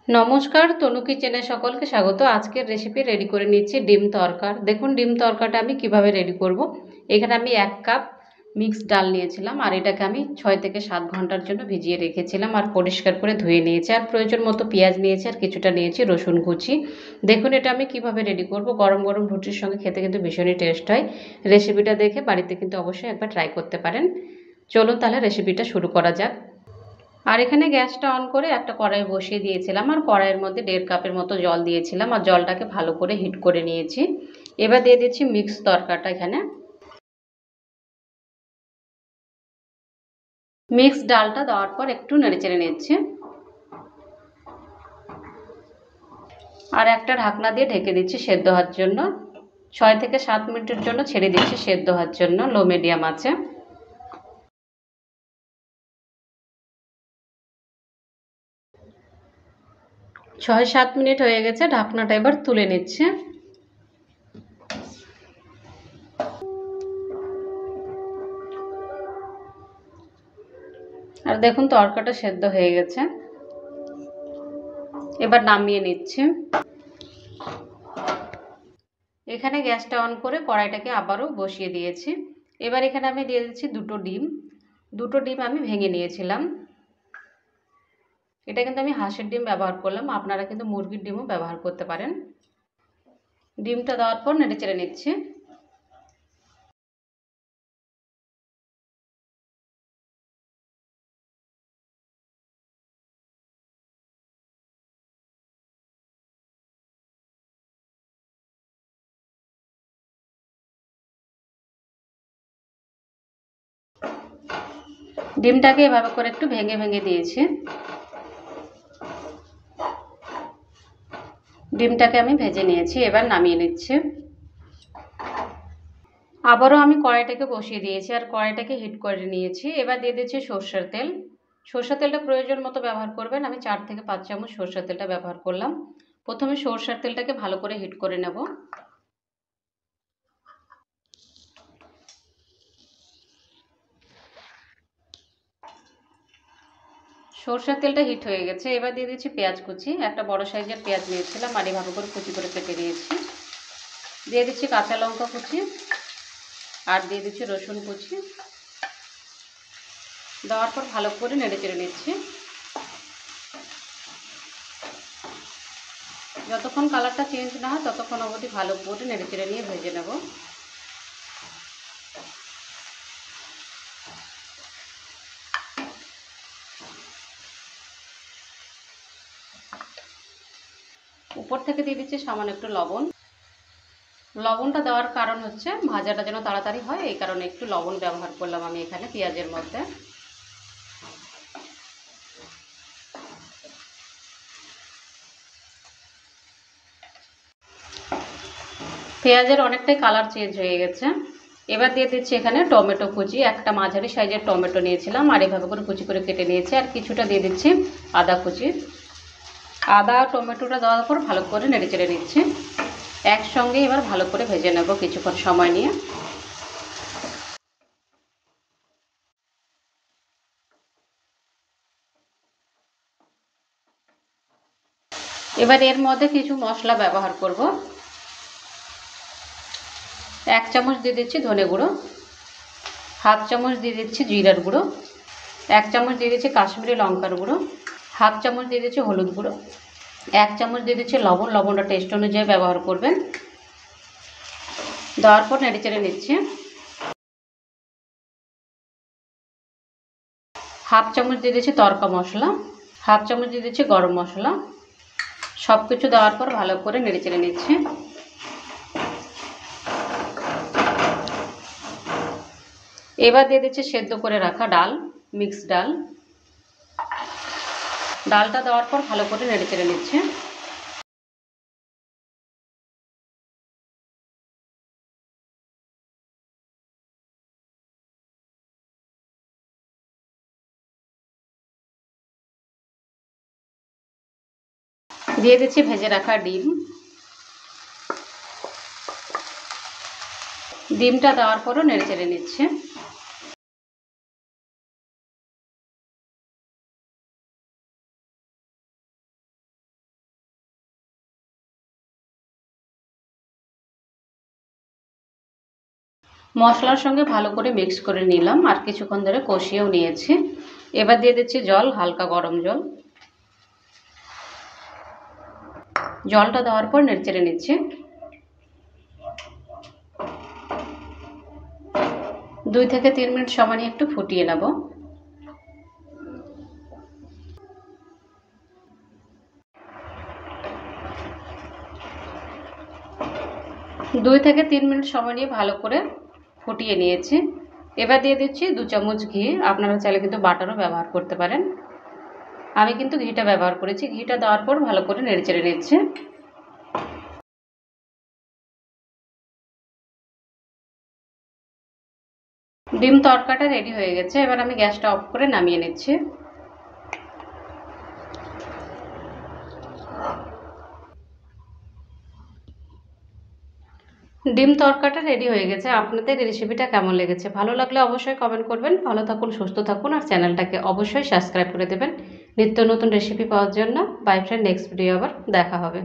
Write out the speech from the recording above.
নমস্কার, তনু কিচেনে সকলকে স্বাগত। আজকের রেসিপি রেডি করে নিচ্ছি ডিম তরকার। দেখুন ডিম তরকাটা আমি কিভাবে রেডি করব। এখানে আমি 1 কাপ মিক্সড ডাল নিয়েছিলাম, আর এটাকে আমি 6 থেকে 7 ঘন্টার জন্য ভিজিয়ে রেখেছিলাম আর পরিষ্কার করে ধুয়ে নিয়েছি। আর প্রয়োজন মতো পেঁয়াজ নিয়েছি আর কিছুটা নিয়েছি রসুন কুচি। দেখুন এটা আমি কিভাবে রেডি করব। গরম গরম রুটির সঙ্গে খেতে কিন্তু ভীষণই টেস্ট হয়। রেসিপিটা দেখে বাড়িতে কিন্তু অবশ্যই একবার ট্রাই করতে পারেন। চলুন তাহলে রেসিপিটা শুরু করা যাক। আর এখানে গ্যাসটা অন করে একটা কড়াই বসিয়ে দিয়েছিলাম, আর কড়াইয়ের মধ্যে 1.5 কাপের মতো জল দিয়েছিলাম, আর জলটাকে ভালো করে হিট করে নিয়েছি। এবার দিয়ে দিচ্ছি মিক্স তরকাটা। এখানে মিক্স ডালটা দেওয়ার পর একটু নেড়েচেড়ে নিচ্ছি, আর একটা ঢাকনা দিয়ে ঢেকে দিচ্ছি সেদ্ধ হওয়ার জন্য। 6 থেকে 7 মিনিটের জন্য ছেড়ে দিচ্ছি সেদ্ধ হওয়ার জন্য লো মিডিয়াম আছে। 6-7 মিনিট হয়ে গেছে, ঢাকনাটা এবার তুলে নিচ্ছে। আর দেখুন তরকাটা সেদ্ধ হয়ে গেছে, এবার নামিয়ে নিচ্ছে। এখানে গ্যাসটা অন করে কড়াইটাকে আবারও বসিয়ে দিয়েছি। এবার এখানে আমি দিয়ে দিচ্ছি দুটো ডিম আমি ভেঙে নিয়েছিলাম। এটা কিন্তু আমি হাঁসের ডিম ব্যবহার করলাম, আপনারা কিন্তু মুরগির ডিমও ব্যবহার করতে পারেন। ডিমটা দেওয়ার পর নেড়েচেড়ে নিচ্ছি। ডিমটাকে এভাবে করে একটু ভেঙে ভেঙে দিয়েছি। ডিমটাকে আমি ভেজে নিয়েছি, এবার নামিয়ে নিচ্ছি। আবারও আমি কড়াইটাকে বসিয়ে দিয়েছি আর কড়াইটাকে হিট করে নিয়েছি। এবার দিয়ে দিচ্ছি সরষের তেল। সরষের তেলটা প্রয়োজন মতো ব্যবহার করবেন। আমি 4 থেকে 5 চামচ সরষের তেলটা ব্যবহার করলাম। প্রথমে সরষের তেলটাকে ভালো করে হিট করে নেব। সরষের তেলটা হিট হয়ে গেছে, এবার দিয়ে দিচ্ছি পেঁয়াজ কুচি। একটা বড় সাইজের পেঁয়াজ নিয়েছিলাম আর এভাবে করে কুচি করে কেটে নিয়েছি। দিয়ে দিচ্ছি কাঁচা লঙ্কা কুচি, আর দিয়ে দিচ্ছি রসুন কুচি। দেওয়ার পর ভালো করে নেড়েচেড়ে নিচ্ছি। যতক্ষণ কালারটা চেঞ্জ না হয় ততক্ষণ অবধি ভালো করে নেড়েচেড়ে নিয়ে ভেজে নেব। উপর থেকে দিয়ে দিচ্ছি সামান্য একটু লবণ। লবণটা দেওয়ার কারণ হচ্ছে ভাজাটা যেন তাড়াতাড়ি হয়, এই কারণে একটু লবণ ব্যবহার করলাম আমি এখানে পেঁয়াজের মধ্যে। পেঁয়াজের অনেকটাই কালার চেঞ্জ হয়ে গেছে। এবার দিয়ে দিচ্ছি এখানে টমেটো কুচি। একটা মাঝারি সাইজের টমেটো নিয়েছিলাম আর এভাবে করে কুচি করে কেটে নিয়েছি, আর কিছুটা দিয়ে দিচ্ছি আদা কুচি। আদা টমেটোটা দেওয়ার পর ভালো করে নেড়েচেড়ে নিচ্ছি। একসঙ্গে এবার ভালো করে ভেজে নেব কিছুক্ষণ সময় নিয়ে। এবার এর মধ্যে কিছু মশলা ব্যবহার করব। 1 চামচ দিয়ে দিচ্ছি ধনে গুঁড়ো, হাফ চামচ দিয়ে দিচ্ছি জিরার গুঁড়ো, 1 চামচ দিয়ে দিচ্ছি কাশ্মীরি লঙ্কার গুঁড়ো, হাফ চামচ দিয়ে দিচ্ছি হলুদ গুঁড়ো, 1 চামচ দিয়ে দিচ্ছি লবণ। লবণটা টেস্ট অনুযায়ী ব্যবহার করবেন। দেওয়ার পর নেড়েচেড়ে নিচ্ছি। হাফ চামচ দিয়ে দিচ্ছি তড়কা মশলা, হাফ চামচ দিয়ে দিচ্ছি গরম মশলা। সব কিছু দেওয়ার পর ভালো করে নেড়েচেড়ে নিচ্ছি। এবার দিয়ে দিচ্ছি সেদ্ধ করে রাখা ডাল, মিক্স ডাল। ডালটা দেওয়ার পর ভালো করে নেড়েচেড়ে নিচ্ছি। দিয়ে দিচ্ছি ভেজে রাখা ডিম। ডিমটা দেওয়ার পরও নেড়েচেড়ে নিচ্ছে। মশলার সঙ্গে ভালো করে মিক্স করে নিলাম আর কিছুক্ষণ ধরে কষিয়েও নিয়েছি। এবার দিয়ে দিচ্ছি জল, হালকা গরম জল। জলটা দেওয়ার পর নেড়েচেড়ে নিচ্ছি। 2 থেকে 3 মিনিট সময় নিয়ে একটু ফুটিয়ে নেব। দুই থেকে 3 মিনিট সময় নিয়ে ভালো করে ফুটিয়ে নিয়েছি। এবার দিয়ে দিচ্ছি 2 চামচ ঘি। আপনারা চাইলে কিন্তু বাটারও ব্যবহার করতে পারেন। আমি কিন্তু ঘিটা ব্যবহার করেছি। ঘিটা দেওয়ার পর ভালো করে নেড়েচেড়ে নিচ্ছি। ডিম তড়কাটা রেডি হয়ে গেছে। এবার আমি গ্যাসটা অফ করে নামিয়ে নিচ্ছি। ডিম তড়কাটা রেডি হয়ে গেছে। আপনাদের রেসিপিটা কেমন লেগেছে? ভালো লাগলে অবশ্যই কমেন্ট করবেন। ভালো থাকুন, সুস্থ থাকুন আর চ্যানেলটাকে অবশ্যই সাবস্ক্রাইব করে দেবেন নিত্য নতুন রেসিপি পাওয়ার জন্য। বাই ফ্রেন্ড, নেক্সট ভিডিও আবার দেখা হবে।